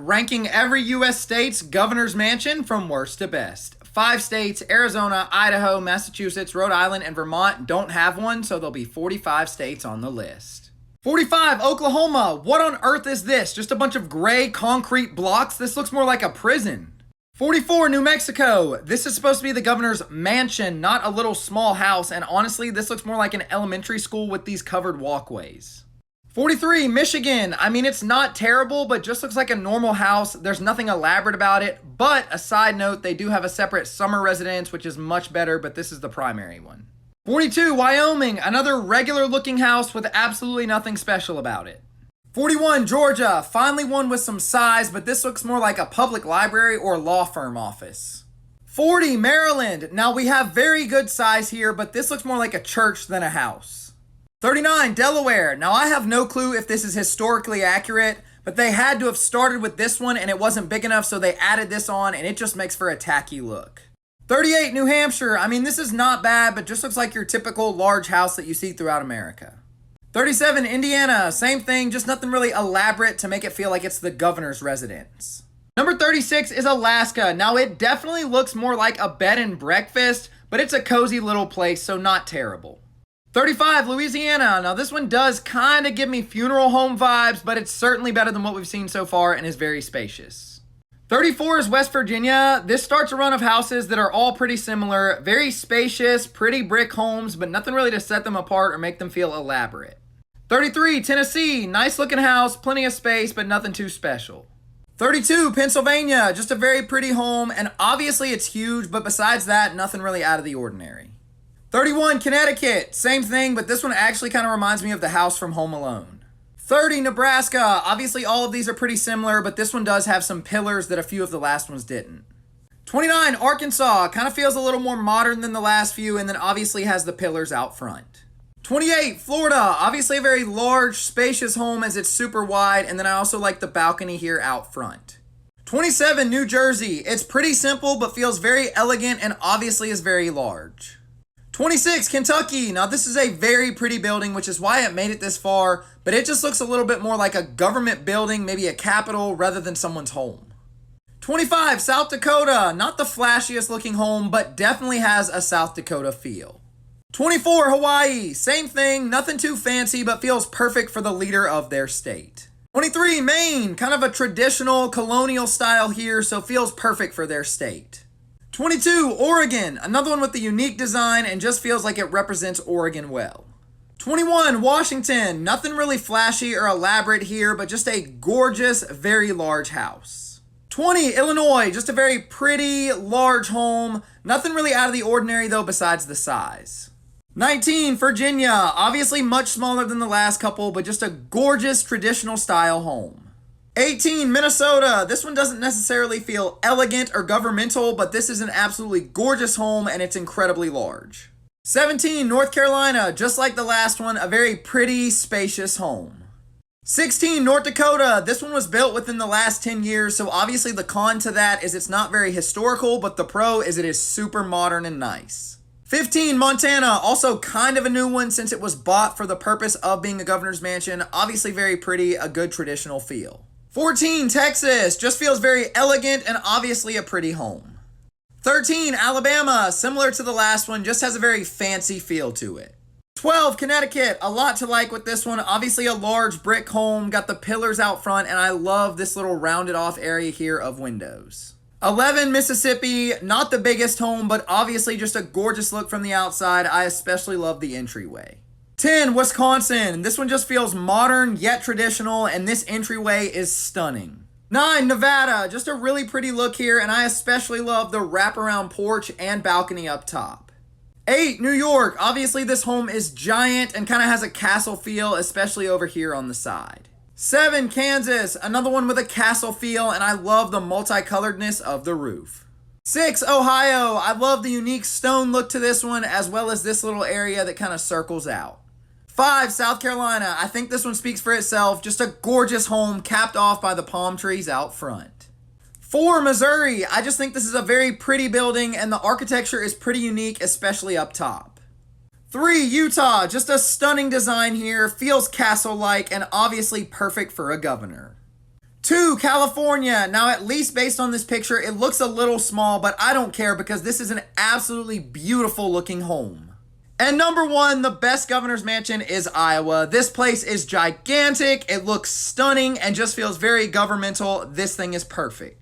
Ranking every U.S. state's governor's mansion from worst to best. 5 states, Arizona, Idaho, Massachusetts, Rhode Island, and Vermont don't have one, so there'll be 45 states on the list. 45, Oklahoma. What on earth is this? Just a bunch of gray concrete blocks? This looks more like a prison. 44, New Mexico. This is supposed to be the governor's mansion, not a little small house, and honestly, this looks more like an elementary school with these covered walkways. 43, Michigan. I mean, it's not terrible, but just looks like a normal house. There's nothing elaborate about it, but a side note, they do have a separate summer residence, which is much better, but this is the primary one. 42, Wyoming. Another regular looking house with absolutely nothing special about it. 41, Georgia. Finally one with some size, but this looks more like a public library or law firm office. 40, Maryland. Now we have very good size here, but this looks more like a church than a house. 39, Delaware. Now I have no clue if this is historically accurate, but they had to have started with this one and it wasn't big enough, so they added this on and it just makes for a tacky look. 38, New Hampshire. I mean, this is not bad, but just looks like your typical large house that you see throughout America. 37, Indiana. Same thing, just nothing really elaborate to make it feel like it's the governor's residence. Number 36 is Alaska. Now it definitely looks more like a bed and breakfast, but it's a cozy little place, so not terrible. 35, Louisiana. Now this one does kind of give me funeral home vibes, but it's certainly better than what we've seen so far and is very spacious. 34 is West Virginia. This starts a run of houses that are all pretty similar, very spacious, pretty brick homes, but nothing really to set them apart or make them feel elaborate. 33, Tennessee. Nice looking house, plenty of space, but nothing too special. 32, Pennsylvania. Just a very pretty home, and obviously it's huge, but besides that, nothing really out of the ordinary. 31, Connecticut. Same thing, but this one actually kind of reminds me of the house from Home Alone. 30, Nebraska. Obviously, all of these are pretty similar, but this one does have some pillars that a few of the last ones didn't. 29, Arkansas. Kind of feels a little more modern than the last few, and then obviously has the pillars out front. 28, Florida. Obviously a very large, spacious home as it's super wide, and then I also like the balcony here out front. 27, New Jersey. It's pretty simple, but feels very elegant and obviously is very large. 26, Kentucky. Now this is a very pretty building, which is why it made it this far, but it just looks a little bit more like a government building, maybe a capitol, rather than someone's home. 25, South Dakota. Not the flashiest looking home, but definitely has a South Dakota feel. 24, Hawaii. Same thing, nothing too fancy, but feels perfect for the leader of their state. 23, Maine. Kind of a traditional colonial style here, so feels perfect for their state. 22, Oregon. Another one with the unique design and just feels like it represents Oregon well. 21, Washington. Nothing really flashy or elaborate here, but just a gorgeous, very large house. 20, Illinois. Just a very pretty, large home. Nothing really out of the ordinary though besides the size. 19, Virginia. Obviously much smaller than the last couple, but just a gorgeous traditional style home. 18, Minnesota. This one doesn't necessarily feel elegant or governmental, but this is an absolutely gorgeous home and it's incredibly large. 17, North Carolina. Just like the last one, a very pretty, spacious home. 16, North Dakota. This one was built within the last 10 years, so obviously the con to that is it's not very historical, but the pro is it is super modern and nice. 15, Montana. Also kind of a new one since it was bought for the purpose of being a governor's mansion. Obviously very pretty, a good traditional feel. 14, Texas. Just feels very elegant and obviously a pretty home. 13, Alabama. Similar to the last one, just has a very fancy feel to it. 12, Connecticut. A lot to like with this one. Obviously a large brick home, got the pillars out front, and I love this little rounded off area here of windows. 11, Mississippi. Not the biggest home, but obviously just a gorgeous look from the outside. I especially love the entryway. 10, Wisconsin. This one just feels modern yet traditional, and this entryway is stunning. 9, Nevada. Just a really pretty look here, and I especially love the wraparound porch and balcony up top. 8, New York. Obviously this home is giant and kind of has a castle feel, especially over here on the side. 7, Kansas. Another one with a castle feel, and I love the multicoloredness of the roof. 6, Ohio. I love the unique stone look to this one, as well as this little area that kind of circles out. 5, South Carolina. I think this one speaks for itself. Just a gorgeous home capped off by the palm trees out front. 4, Missouri. I just think this is a very pretty building and the architecture is pretty unique, especially up top. 3, Utah. Just a stunning design here. Feels castle-like and obviously perfect for a governor. 2, California. Now, at least based on this picture, it looks a little small, but I don't care because this is an absolutely beautiful looking home. And number 1, the best governor's mansion is Iowa. This place is gigantic, it looks stunning, and just feels very governmental. This thing is perfect.